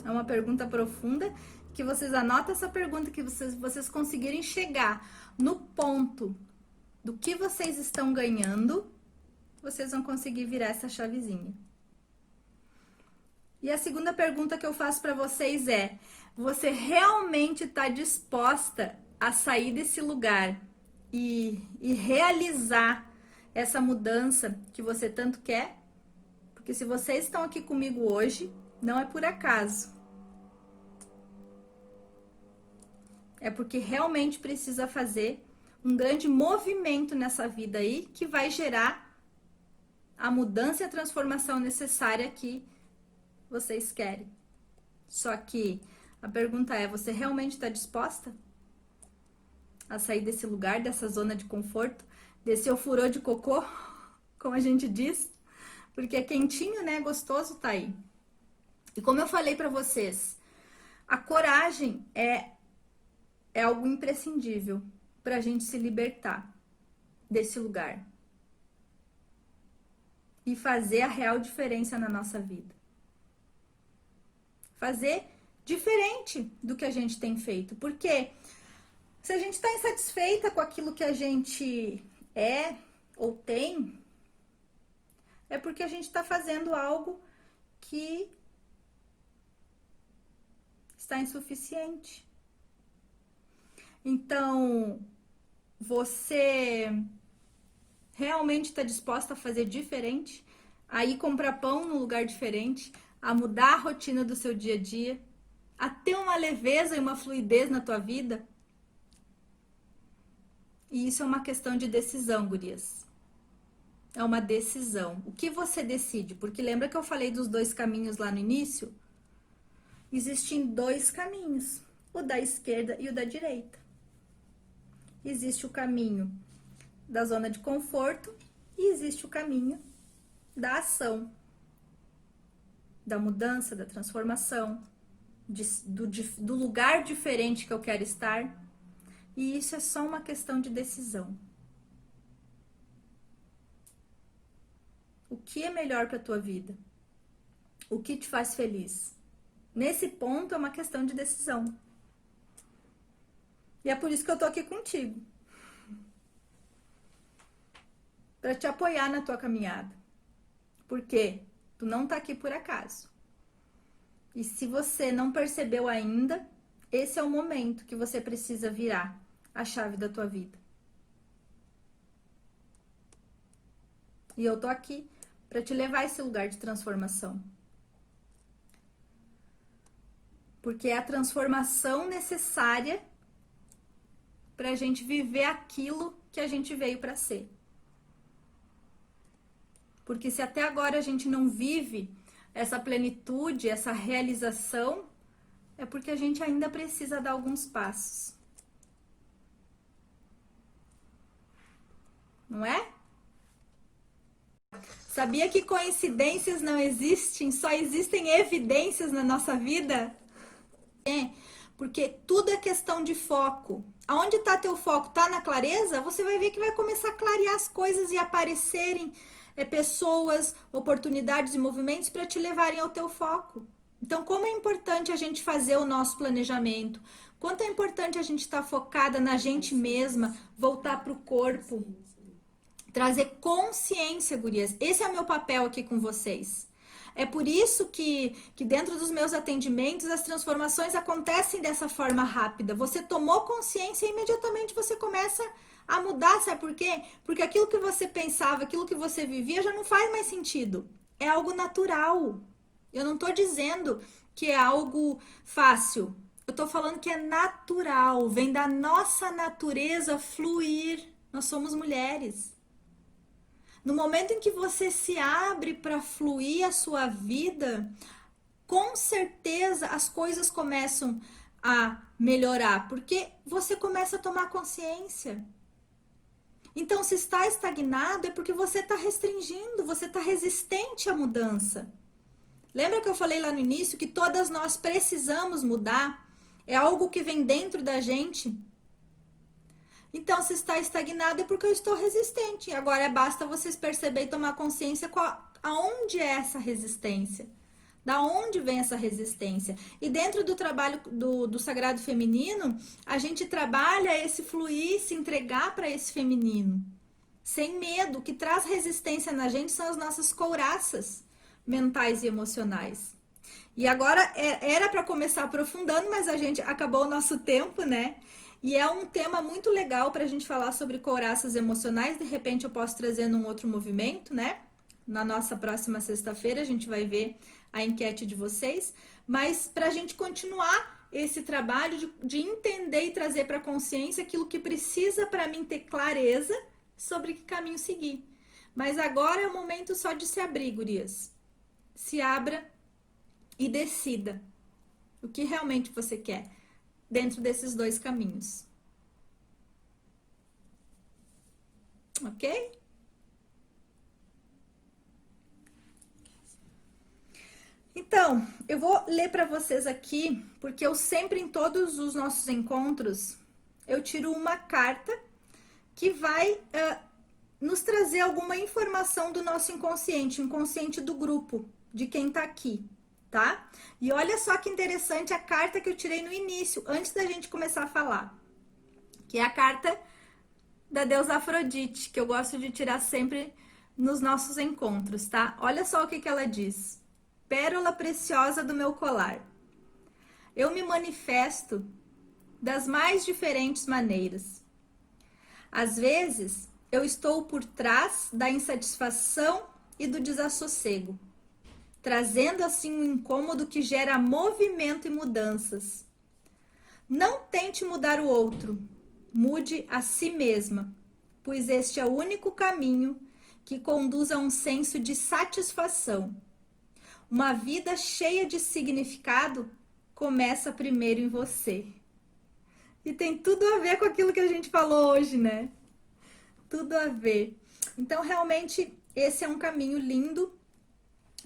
É uma pergunta profunda, que vocês anotem essa pergunta, que vocês conseguirem chegar no ponto do que vocês estão ganhando, vocês vão conseguir virar essa chavezinha. E a segunda pergunta que eu faço para vocês é: você realmente está disposta a sair desse lugar e realizar essa mudança que você tanto quer? Porque se vocês estão aqui comigo hoje, não é por acaso. É porque realmente precisa fazer um grande movimento nessa vida aí, que vai gerar a mudança e a transformação necessária que vocês querem. Só que a pergunta é: você realmente está disposta a sair desse lugar, dessa zona de conforto, desse ofurô de cocô, como a gente diz? Porque é quentinho, né? Gostoso tá aí. E como eu falei para vocês, a coragem é algo imprescindível para a gente se libertar desse lugar e fazer a real diferença na nossa vida. Fazer diferente do que a gente tem feito. Porque se a gente está insatisfeita com aquilo que a gente é ou tem, é porque a gente está fazendo algo que está insuficiente. Então, você realmente está disposta a fazer diferente? A ir comprar pão num lugar diferente? A mudar a rotina do seu dia a dia? A ter uma leveza e uma fluidez na tua vida? E isso é uma questão de decisão, gurias. É uma decisão. O que você decide? Porque lembra que eu falei dos 2 caminhos lá no início? Existem 2 caminhos, o da esquerda e o da direita. Existe o caminho da zona de conforto e existe o caminho da ação, da mudança, da transformação, do lugar diferente que eu quero estar. E isso é só uma questão de decisão. O que é melhor para a tua vida? O que te faz feliz? Nesse ponto é uma questão de decisão. E é por isso que eu tô aqui contigo. Para te apoiar na tua caminhada. Por quê? Tu não tá aqui por acaso. E se você não percebeu ainda, esse é o momento que você precisa virar a chave da tua vida. E eu tô aqui para te levar a esse lugar de transformação. Porque é a transformação necessária para a gente viver aquilo que a gente veio para ser. Porque se até agora a gente não vive essa plenitude, essa realização, é porque a gente ainda precisa dar alguns passos. Não é? Sabia que coincidências não existem, só existem evidências na nossa vida? É, porque tudo é questão de foco. Aonde está teu foco? Tá na clareza? Você vai ver que vai começar a clarear as coisas e aparecerem pessoas, oportunidades e movimentos para te levarem ao teu foco. Então, como é importante a gente fazer o nosso planejamento? Quanto é importante a gente estar focada na gente mesma, voltar para o corpo, trazer consciência, gurias. Esse é o meu papel aqui com vocês. É por isso que dentro dos meus atendimentos as transformações acontecem dessa forma rápida. Você tomou consciência e imediatamente você começa a mudar, sabe por quê? Porque aquilo que você pensava, aquilo que você vivia já não faz mais sentido. É algo natural. Eu não tô dizendo que é algo fácil. Eu tô falando que é natural, vem da nossa natureza fluir. Nós somos mulheres. No momento em que você se abre para fluir a sua vida, com certeza as coisas começam a melhorar, porque você começa a tomar consciência. Então, se está estagnado, é porque você está restringindo, você está resistente à mudança. Lembra que eu falei lá no início que todas nós precisamos mudar? É algo que vem dentro da gente. Então, se está estagnado é porque eu estou resistente. Agora basta vocês perceberem e tomar consciência aonde é essa resistência. Da onde vem essa resistência? E dentro do trabalho do Sagrado Feminino, a gente trabalha esse fluir, se entregar para esse feminino. Sem medo. O que traz resistência na gente são as nossas couraças mentais e emocionais. E agora era para começar aprofundando, mas a gente acabou o nosso tempo, né? E é um tema muito legal para a gente falar sobre couraças emocionais. De repente eu posso trazer num outro movimento, né? Na nossa próxima sexta-feira a gente vai ver a enquete de vocês. Mas para a gente continuar esse trabalho de entender e trazer para a consciência aquilo que precisa para mim ter clareza sobre que caminho seguir. Mas agora é o momento só de se abrir, gurias. Se abra e decida o que realmente você quer dentro desses dois caminhos. Ok? Então, eu vou ler para vocês aqui, porque eu sempre, em todos os nossos encontros, eu tiro uma carta que vai nos trazer alguma informação do nosso inconsciente, inconsciente do grupo, de quem tá aqui, tá? E olha só que interessante a carta que eu tirei no início, antes da gente começar a falar, que é a carta da deusa Afrodite, que eu gosto de tirar sempre nos nossos encontros, tá? Olha só o que ela diz. Pérola preciosa do meu colar. Eu me manifesto das mais diferentes maneiras. Às vezes, eu estou por trás da insatisfação e do desassossego, trazendo assim um incômodo que gera movimento e mudanças. Não tente mudar o outro, mude a si mesma, pois este é o único caminho que conduz a um senso de satisfação. Uma vida cheia de significado começa primeiro em você. E tem tudo a ver com aquilo que a gente falou hoje, né? Tudo a ver. Então, realmente, esse é um caminho lindo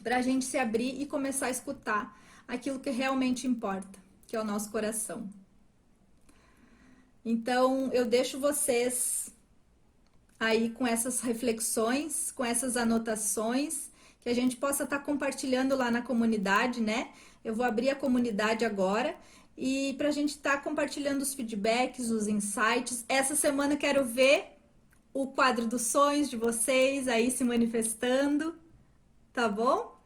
para a gente se abrir e começar a escutar aquilo que realmente importa, que é o nosso coração. Então, eu deixo vocês aí com essas reflexões, com essas anotações, que a gente possa estar compartilhando lá na comunidade, né? Eu vou abrir a comunidade agora e para a gente estar compartilhando os feedbacks, os insights. Essa semana eu quero ver o quadro dos sonhos de vocês aí se manifestando, tá bom?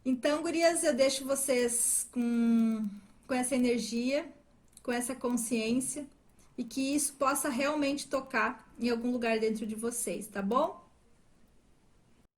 Então, gurias, eu deixo vocês com essa energia, com essa consciência e que isso possa realmente tocar em algum lugar dentro de vocês, tá bom?